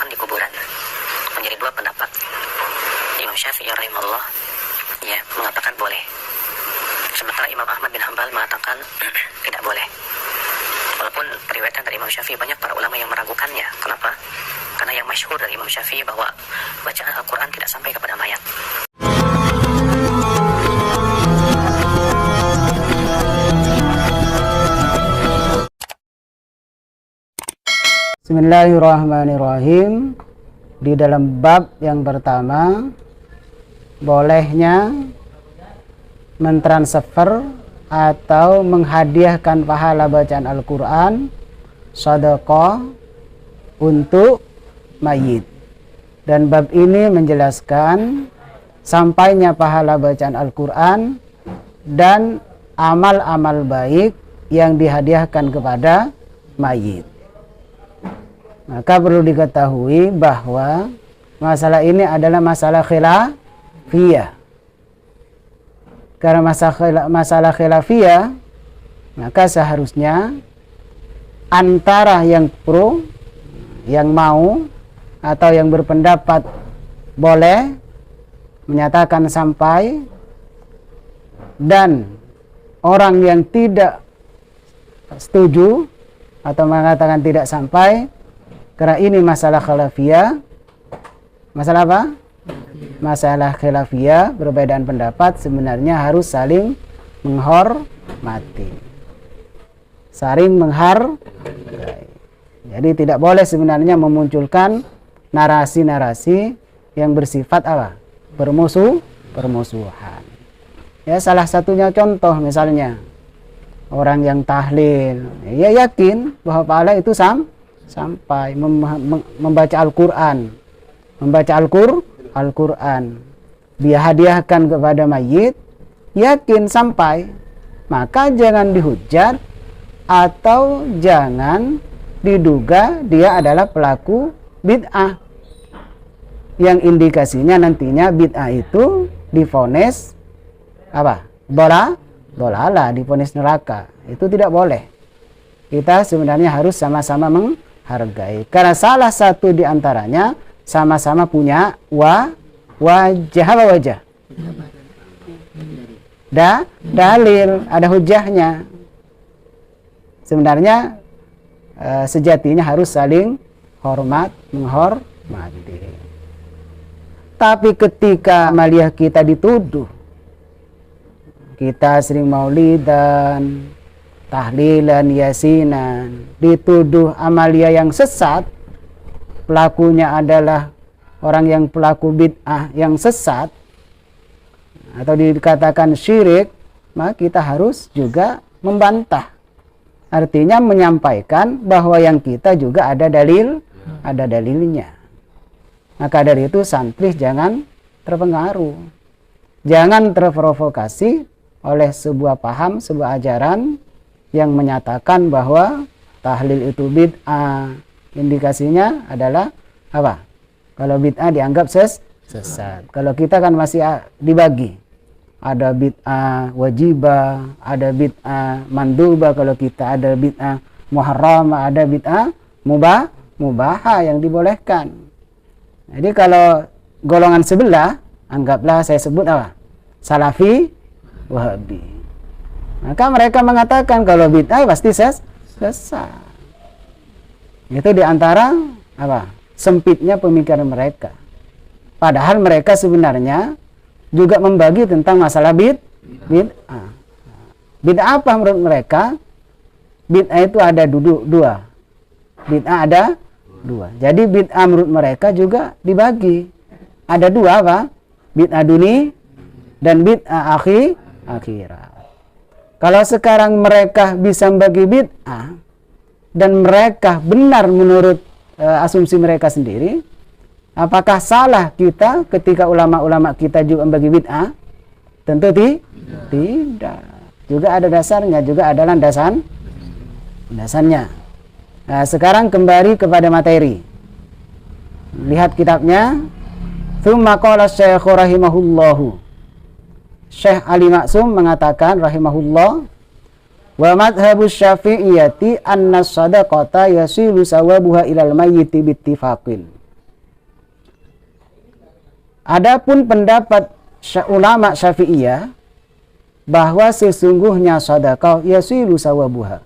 Al-Quran di kuburan. Menjadi dua pendapat. Imam Syafi'i rahimahullah mengatakan boleh. Sementara Imam Ahmad bin Hanbal mengatakan tidak boleh. Walaupun periwayatan dari Imam Syafi'i banyak para ulama yang meragukannya. Kenapa? Karena yang masyhur dari Imam Syafi'i bahwa bacaan Al-Quran tidak sampai kepada mayat. Bismillahirrahmanirrahim. Di dalam bab yang pertama, bolehnya mentransfer atau menghadiahkan pahala bacaan Al-Quran sedekah untuk mayit. Dan bab ini menjelaskan sampainya pahala bacaan Al-Quran dan amal-amal baik yang dihadiahkan kepada mayit. Maka perlu diketahui bahwa masalah ini adalah masalah khilafiyah. Karena masalah khilafiyah, maka seharusnya antara yang pro, yang mau, atau yang berpendapat boleh menyatakan sampai, dan orang yang tidak setuju atau mengatakan tidak sampai, karena ini masalah khilafiyah. Masalah apa? Masalah khilafiyah, perbedaan pendapat sebenarnya harus saling menghormati. Saling menghargai. Jadi tidak boleh sebenarnya memunculkan narasi-narasi yang bersifat apa? Permusuhan. Ya, salah satunya contoh misalnya orang yang tahlil, ya yakin bahwa pahala itu sampai membaca Al-Quran, dia hadiahkan kepada mayit, yakin sampai, maka jangan dihujat atau jangan diduga dia adalah pelaku bid'ah yang indikasinya nantinya bid'ah itu divonis apa? Dolalah, divonis neraka. Itu tidak boleh. Kita sebenarnya harus sama-sama menghargai, karena salah satu di antaranya sama-sama punya wajah. Dalil, ada hujahnya. Sebenarnya sejatinya harus saling menghormati. Tapi ketika amaliyah kita dituduh, kita sering maulidan, tahlilan, yasinan, dituduh amalia yang sesat, pelakunya adalah orang yang pelaku bid'ah yang sesat, atau dikatakan syirik, maka kita harus juga membantah. Artinya menyampaikan bahwa yang kita juga ada dalilnya. Maka dari itu santri jangan terpengaruh, jangan terprovokasi oleh sebuah paham, sebuah ajaran yang menyatakan bahwa tahlil itu bid'ah. Indikasinya adalah apa? Kalau bid'ah dianggap sesat. Kalau kita kan masih dibagi. Ada bid'ah wajibah, ada bid'ah mandubah, kalau kita ada bid'ah muharramah, ada bid'ah mubahah yang dibolehkan. Jadi kalau golongan sebelah, anggaplah saya sebut apa? Salafi, Wahabi. Maka mereka mengatakan kalau bid'ah pasti sesat. Itu diantara apa? Sempitnya pemikiran mereka. Padahal mereka sebenarnya juga membagi tentang masalah bid'ah. Bid'ah apa menurut mereka? Bid'ah itu ada dua. Bid'ah ada dua. Jadi bid'ah menurut mereka juga dibagi. Ada dua apa? Bid'ah duni dan bid'ah akhirat. Kalau sekarang mereka bisa membagi bid'ah dan mereka benar menurut asumsi mereka sendiri, apakah salah kita ketika ulama-ulama kita juga membagi bid'ah? Tentu tidak. Juga ada dasarnya, juga ada landasannya. Nah, sekarang kembali kepada materi. Lihat kitabnya. Tsumma qala Syekh rahimahullahu. Syekh Ali Maksum mengatakan rahimahullah, wa madhhabus syafi'iyati anna sadaqata yasilu sawabuha ilal mayyiti bittifaqin. Adapun pendapat ulama Syafi'iyah bahwa sesungguhnya sedekah yasilu sawabuha,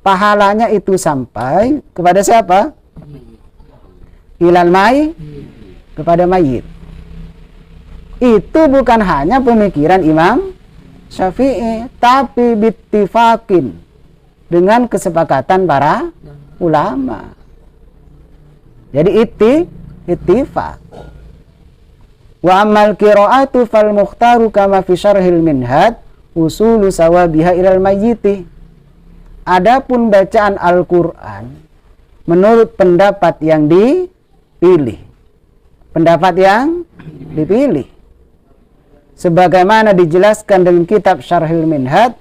pahalanya itu sampai kepada siapa? Ilal mai, kepada mayit. Itu bukan hanya pemikiran Imam Syafi'i, tapi bittifakin, dengan kesepakatan para ulama. Jadi ittifaq. Wa amal qira'atu fal mukhtaru kama fi syarhil minhad usulu sawabiha ilal mayyiti. Adapun bacaan Al-Qur'an menurut pendapat yang dipilih. Pendapat yang dipilih sebagaimana dijelaskan dalam kitab Syarhil Minhad,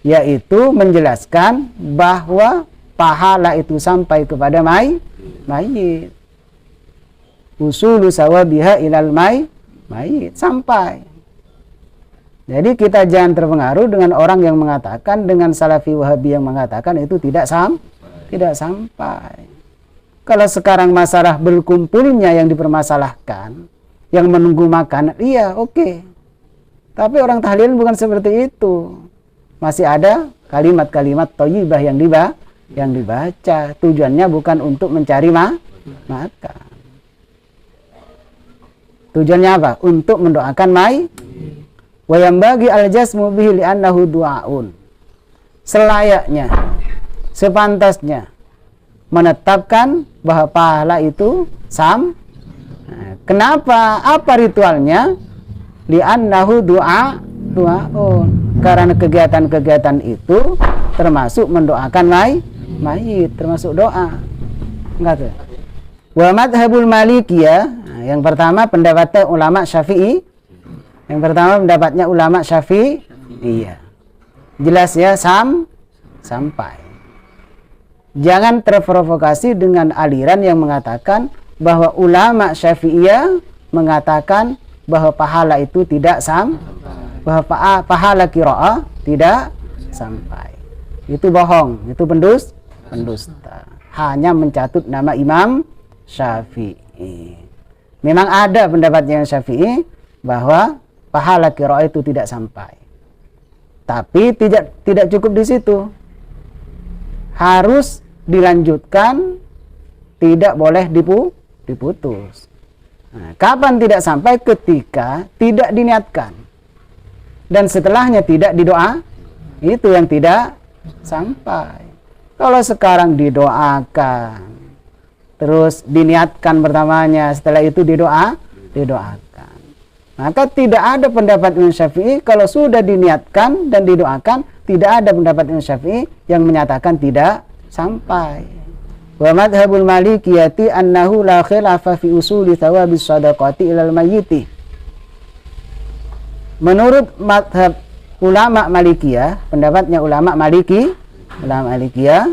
yaitu menjelaskan bahwa pahala itu sampai kepada mayit. Usulu sawabiha ilal mayit, sampai. Jadi kita jangan terpengaruh dengan orang yang mengatakan, dengan Salafi Wahabi yang mengatakan itu tidak sampai. Kalau sekarang masalah berkumpulnya yang dipermasalahkan, yang menunggu makan, iya oke. Tapi orang tahlil bukan seperti itu. Masih ada kalimat-kalimat thayyibah yang dibaca. Tujuannya bukan untuk mencari makan. Tujuannya apa? Untuk mendoakan wa yambagi al-jasmu bihi li'annahu du'aun. Selayaknya, sepantasnya menetapkan bahwa pahala itu kenapa? Apa ritualnya? Li'annahu du'aun. Karena kegiatan-kegiatan itu termasuk mendoakan mayit, termasuk doa. Enggak tuh? Wa madhabul Malikiyah, yang pertama pendapatnya ulama Syafi'i. Yang pertama pendapatnya ulama Syafi'i. Iya. Jelas ya, sampai. Jangan terprovokasi dengan aliran yang mengatakan bahwa ulama Syafi'iyah mengatakan bahwa pahala itu tidak bahwa pahala qiraah tidak sampai. Itu bohong, itu pendusta. Hanya mencatut nama Imam Syafi'i. Memang ada pendapatnya yang Syafi'i bahwa pahala qiraah itu tidak sampai. Tapi tidak cukup di situ. Harus dilanjutkan, tidak boleh diputus. Nah, kapan tidak sampai? Ketika tidak diniatkan. Dan setelahnya tidak didoa, itu yang tidak sampai. Kalau sekarang didoakan, terus diniatkan pertamanya, setelah itu didoakan. Maka tidak ada pendapat Imam Syafi'i kalau sudah diniatkan dan didoakan, tidak ada pendapat Imam Syafi'i yang menyatakan tidak sampai. Wa madhabul Malikiyati annahu la khilafa fi usuli thawabis shadaqati ilal mayyiti. Menurut madhab ulama Malikiyah, pendapatnya ulama Malikiyah,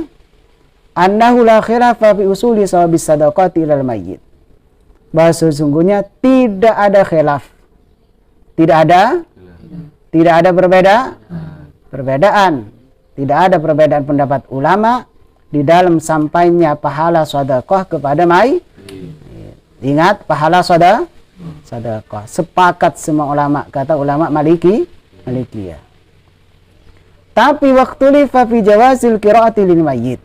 annahu la khilafa fi usuli thawabis shadaqati ilal mayyit. Bahwa sesungguhnya tidak ada khilaf. Tidak ada perbedaan. Tidak ada perbedaan pendapat ulama di dalam sampainya pahala sedekah kepada mayit. Ingat, pahala sedekah. Sepakat semua ulama, kata ulama Malikiyah. Tapi waktu lifa fi jawazil qiraati lil mayyit.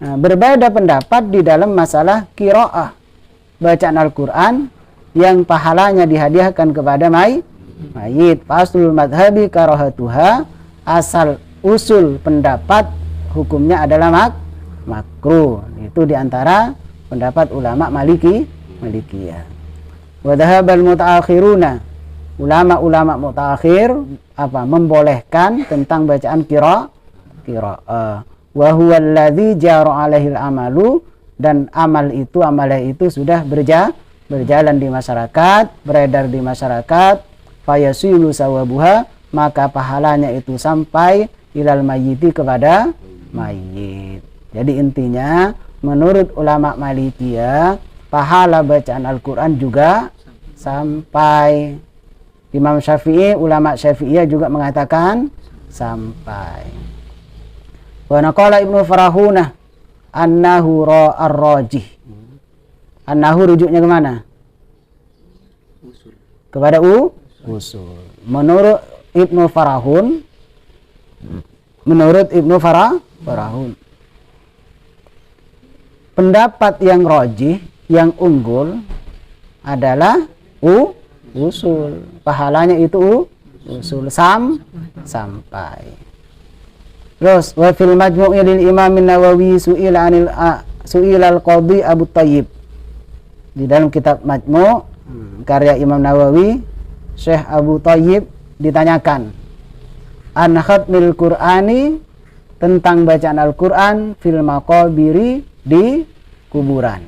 Nah, berbeda pendapat di dalam masalah qiraah, bacaan Al-Qur'an yang pahalanya dihadiahkan kepada mayit. Faslul madhabi karahatuha, asal usul pendapat hukumnya adalah makruh. Itu diantara pendapat ulama Malikiyah. Wa dhahabal mutaakhiruna, ulama-ulama mutaakhir membolehkan tentang bacaan qiraah. Wa huwa alladzi jara alaihil amalu, dan amalia itu sudah berjalan di masyarakat, beredar di masyarakat. Fayasilu sawabuha, maka pahalanya itu sampai ilal mayyiti, kepada mayit. Jadi intinya menurut ulama Malikiyah, pahala bacaan Al-Qur'an juga sampai. Imam Syafi'i, ulama Syafi'iyah juga mengatakan sampai. Wa naqala Ibnu Farahunah annahu ra'ar rajih. Annahu rujuknya kemana? kepada usul. Menurut Ibnu Farahun, pendapat yang rajih, yang unggul adalah usul. Pahalanya itu usul sampai. Terus wa fil majmu'i lil Imam Nawawi su'ila al-Qadhi Abu Thayyib. Di dalam kitab Majmu' karya Imam Nawawi, Syekh Abu Thayyib ditanyakan an khatmil Qur'ani, tentang bacaan Al-Qur'an fil maqabiri, di kuburan.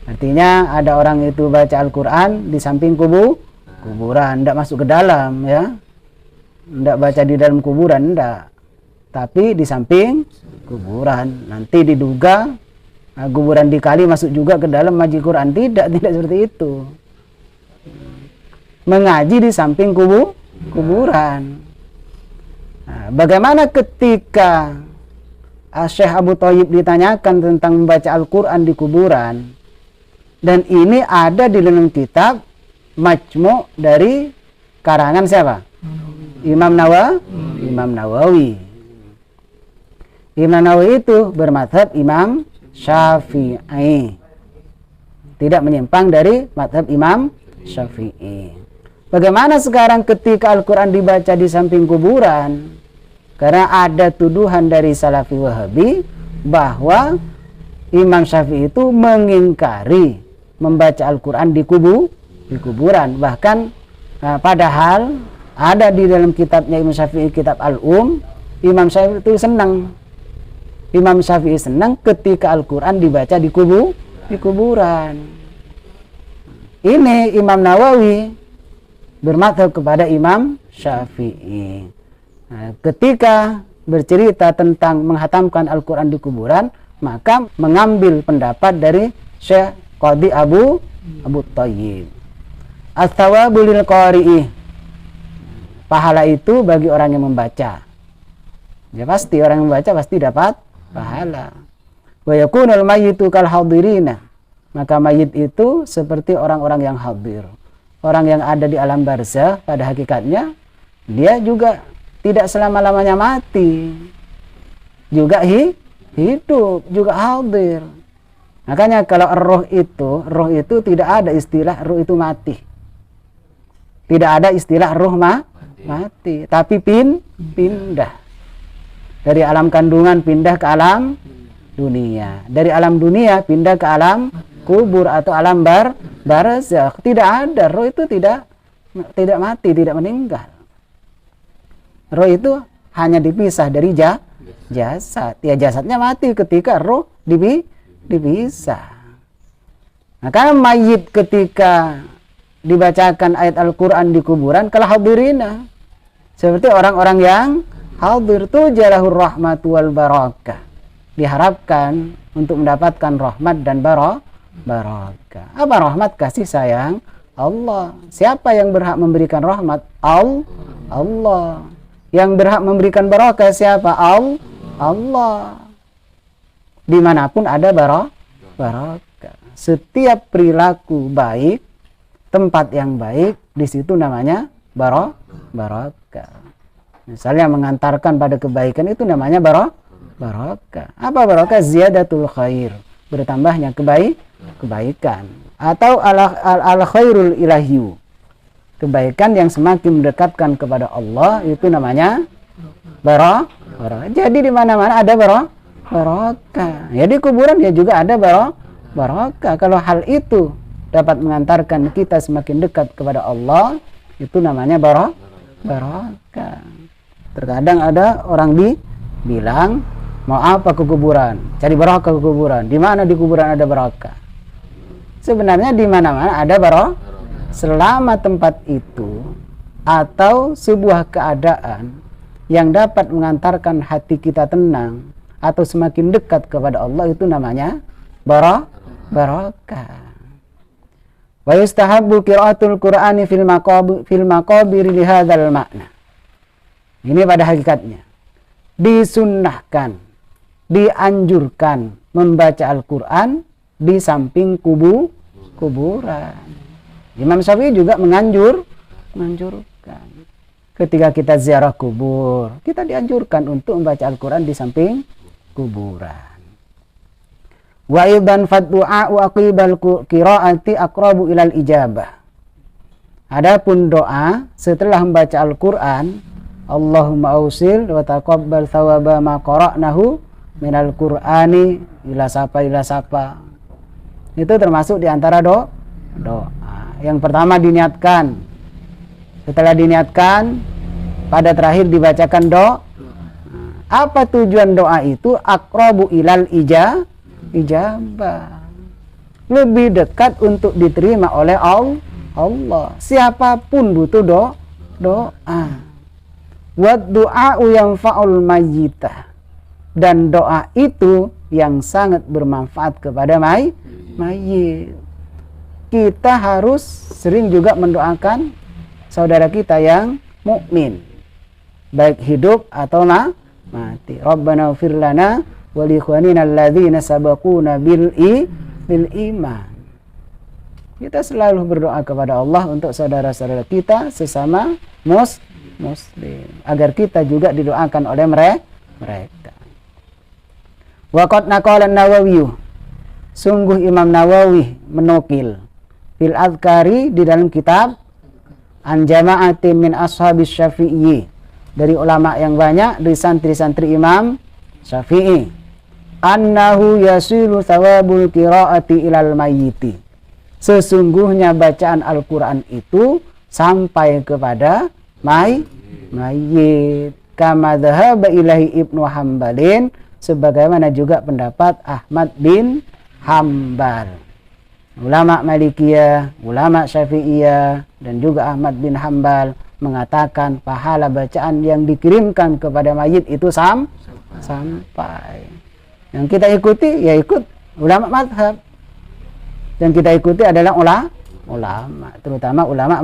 Artinya ada orang itu baca Al-Qur'an di samping kuburan, tidak masuk ke dalam, ya. Tidak baca di dalam kuburan, tidak. Tapi di samping kuburan. Nanti diduga kuburan dikali masuk juga ke dalam maji Quran. Tidak seperti itu. Mengaji di samping kuburan. Nah, bagaimana ketika Syekh Abu Thayyib ditanyakan tentang membaca Al-Quran di kuburan, dan ini ada di dalam kitab Majmu' dari karangan siapa? Imam Nawawi. Imam Nawawi itu bermadhab Imam Syafi'i, tidak menyimpang dari madhab Imam Syafi'i. Bagaimana sekarang ketika Al-Quran dibaca di samping kuburan? Karena ada tuduhan dari Salafi Wahabi bahwa Imam Syafi'i itu mengingkari membaca Al-Quran di kuburan. Bahkan padahal ada di dalam kitabnya Imam Syafi'i, kitab Al-Um, Imam Syafi'i itu senang. Imam Syafi'i senang ketika Al-Quran dibaca di kuburan. Ini Imam Nawawi bermadhab kepada Imam Syafi'i. Nah, ketika bercerita tentang menghatamkan Al-Quran di kuburan, maka mengambil pendapat dari Syekh Qadhi Abu Thayyib. As-thawabu lil qari'i, pahala itu bagi orang yang membaca. Ya pasti orang yang membaca pasti dapat pahala. Wa yakunul mayyitu kal hadirina, maka mayit itu seperti orang-orang yang hadir. Orang yang ada di alam barzah pada hakikatnya dia juga tidak selama-lamanya mati, juga hidup, juga hadir. Makanya kalau roh itu tidak ada istilah roh itu mati. Tidak ada istilah roh mati, tapi pindah. Dari alam kandungan pindah ke alam dunia. Dari alam dunia pindah ke alam kubur atau alam barzakh. Tidak ada, roh itu tidak mati, tidak meninggal. Roh itu hanya dipisah dari jasad. Ya jasadnya mati ketika roh dipisah. Nah, karena mayit ketika dibacakan ayat Al-Quran di kuburan kal hadirina, seperti orang-orang yang hadir, tujalahur rahmatu wal barakah, diharapkan untuk mendapatkan rahmat dan barakah. Apa rahmat? Kasih sayang Allah. Siapa yang berhak memberikan rahmat? Allah. Yang berhak memberikan barakah siapa? Allah. Dimanapun ada barakah. Setiap perilaku baik, tempat yang baik, di situ namanya barakah. Misalnya mengantarkan pada kebaikan itu namanya barakah. Apa barakah? Ziyadatul khair, bertambahnya kebaikan. Atau al khairul ilahiyu, kebaikan yang semakin mendekatkan kepada Allah, itu namanya barakah. Jadi di mana-mana ada barakah. Ya di kuburan ya juga ada barakah. Kalau hal itu dapat mengantarkan kita semakin dekat kepada Allah, itu namanya barakah. Terkadang ada orang bilang, mau apa ke kuburan? Cari barakah ke kuburan. Di mana di kuburan ada barakah? Sebenarnya di mana-mana ada barakah. Selama tempat itu atau sebuah keadaan yang dapat mengantarkan hati kita tenang atau semakin dekat kepada Allah, itu namanya barakah. Wa yustahabbu qira'atul Qur'ani fil maqabir li hadzal ma'na. Ini pada hakikatnya disunnahkan, dianjurkan membaca Al-Quran di samping kuburan. Imam Syafi'i juga menganjurkan. Ketika kita ziarah kubur, kita dianjurkan untuk membaca Al-Quran di samping kuburan. Wa idan faddu'a wa aqibal qiraati aqrabu ilal ijabah. Adapun doa setelah membaca Al-Quran, Allahumma ausil wa taqabbal thawaba ma qara'nahu minal Qur'ani ila sapa. Itu termasuk di antara doa. Yang pertama diniatkan. Setelah diniatkan, pada terakhir dibacakan doa. Apa tujuan doa itu? Aqrabu ilal ijabah. Lebih dekat untuk diterima oleh Allah. Siapapun butuh doa. Wa du'a'u yanfa'ul mayyitah. Dan doa itu yang sangat bermanfaat kepada mayit. Kita harus sering juga mendoakan saudara kita yang mukmin, baik hidup atau mati. Rabbana ighfir lana wa li ikhwanina alladzina sabaquna bil iman. Kita selalu berdoa kepada Allah untuk saudara-saudara kita sesama muslim, agar kita juga didoakan oleh mereka. Wa qad naqala an-Nawawi, sungguh Imam Nawawi menukil fil Adhkari di dalam kitab an jama'atin min ashabis Syafi'i, dari ulama yang banyak, dari santri-santri Imam Syafi'i, annahu yasilu thawabul qiraati ilal mayyiti, sesungguhnya bacaan Al-Quran itu sampai kepada mayit, kama dhahaba ilahi Ibnu Hambalin, sebagaimana juga pendapat Ahmad bin Hambal. Ulama Malikiyah, ulama Syafi'iyah, dan juga Ahmad bin Hambal mengatakan pahala bacaan yang dikirimkan kepada mayit itu sampai. Yang kita ikuti ya ikut ulama madhab. Yang kita ikuti adalah ulama, terutama ulama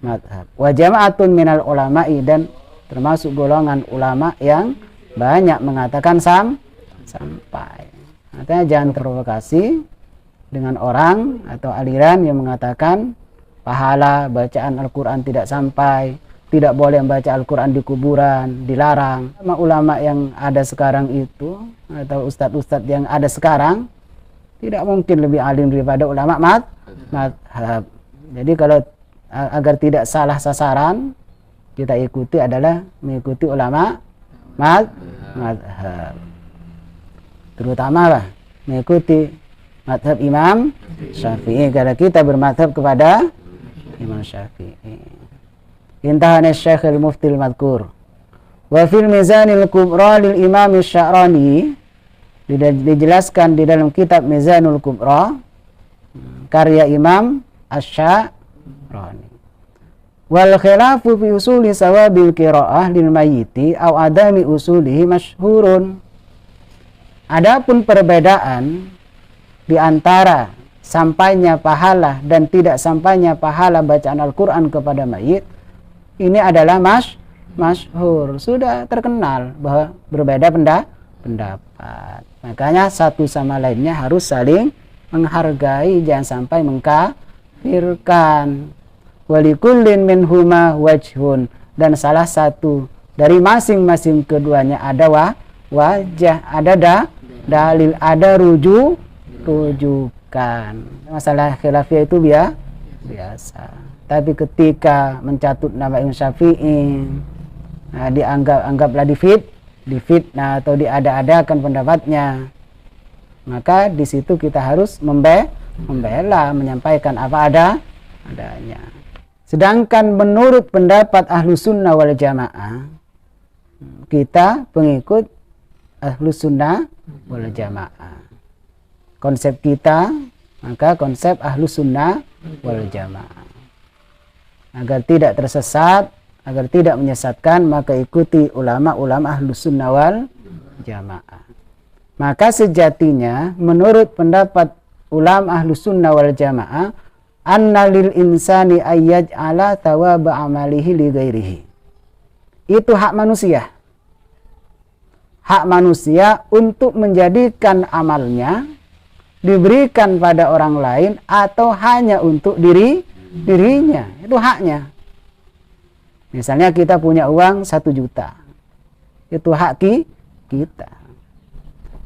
madhab. Wa jama'atun minal ulama'i, dan termasuk golongan ulama yang banyak mengatakan sampai. Artinya jangan terprovokasi dengan orang atau aliran yang mengatakan pahala bacaan Al-Quran tidak sampai, tidak boleh membaca Al-Quran di kuburan, dilarang. Ulama yang ada sekarang itu atau ustadz-ustadz yang ada sekarang tidak mungkin lebih alim daripada ulama madhab. Jadi kalau agar tidak salah sasaran, kita ikuti adalah mengikuti ulama madhab, terutama lah mengikuti madhab Imam Syafi'i, karena kita bermadhab kepada Imam Syafi'i. Intahana Syekh al-Mufti al-Madhkur. Wa fil Mizanil Kubra lil Imam Sya'rani, dijelaskan di dalam kitab Mizanul Kubra karya Imam Asy-Sya'rani. Wal khilafu fi usuli sawabil qiraah lil mayyiti aw adami usulihi masyhurun. Adapun perbedaan di antara sampainya pahala dan tidak sampainya pahala bacaan Al-Quran kepada mayit, ini adalah masyhur, sudah terkenal bahwa berbeda pendapat. Makanya satu sama lainnya harus saling menghargai, jangan sampai mengkafirkan. Walikullin minhuma wajhun, dan salah satu dari masing-masing keduanya ada wajah, ada dalil, ada rujukan. Masalah khilafiyah itu biasa. Tapi ketika mencatut nama Imam Syafi'i, dianggaplah difitnah atau diada-adakan pendapatnya, maka di situ kita harus membela, menyampaikan apa adanya. Sedangkan menurut pendapat Ahlus Sunnah wal Jamaah, kita pengikut Ahlus Sunnah wal Jamaah. Konsep kita, maka konsep Ahlus Sunnah wal Jamaah. Agar tidak tersesat, agar tidak menyesatkan, maka ikuti ulama-ulama Ahlus Sunnah wal Jamaah. Maka sejatinya menurut pendapat ulama Ahlus Sunnah wal Jamaah, anna lil insani ayyaj'ala thawaba amalihi li ghairihi. Itu hak manusia. Hak manusia untuk menjadikan amalnya diberikan pada orang lain atau hanya untuk dirinya, itu haknya. Misalnya kita punya uang 1 juta, itu hak kita.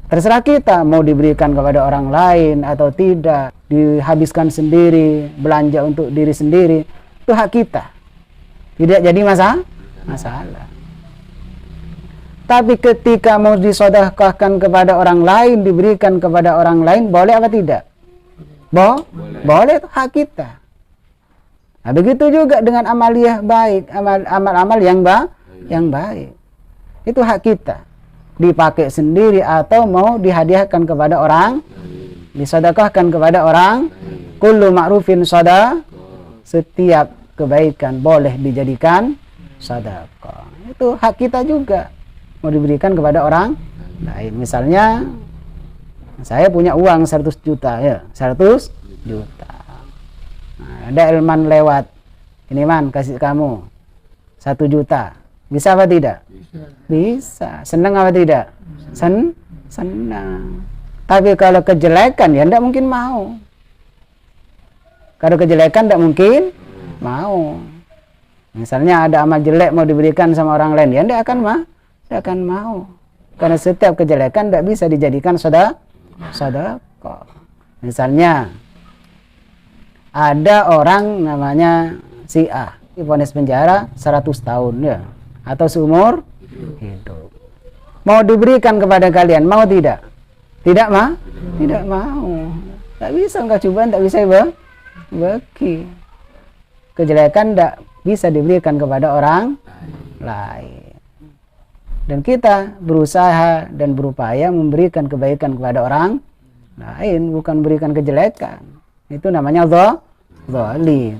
Terserah kita mau diberikan kepada orang lain atau tidak, dihabiskan sendiri, belanja untuk diri sendiri, itu hak kita. Tidak jadi masalah. Tapi ketika mau disedekahkan kepada orang lain, diberikan kepada orang lain, boleh apa tidak? Boleh, itu hak kita. Nah, begitu juga dengan amaliyah baik, amal-amal yang baik. Itu hak kita. Dipakai sendiri atau mau dihadiahkan kepada orang, disedekahkan kepada orang. Kullu ma'rufin shadaqah. Setiap kebaikan boleh dijadikan sedekah. Itu hak kita juga. Mau diberikan kepada orang lain. Misalnya saya punya uang 100 juta ya, 100 juta. Nah, ada Elman lewat. Ini Man, kasih kamu 1 juta. Bisa apa tidak? Bisa. Senang apa tidak? Senang. Tapi kalau kejelekan ya tidak mungkin mau. Kalau kejelekan tidak mungkin mau. Misalnya ada amal jelek mau diberikan sama orang lain, ya tidak akan mau. Karena setiap kejelekan tidak bisa dijadikan sedekah. Misalnya ada orang namanya si A, divonis penjara 100 tahun ya, atau seumur hidup. Mau diberikan kepada kalian, mau tidak? Tidak mau. Tak bisa enggak cobaan, tak bisa bagi. Kejelekan tidak bisa diberikan kepada orang lain. Dan kita berusaha dan berupaya memberikan kebaikan kepada orang lain, bukan memberikan kejelekan. Itu namanya zalim.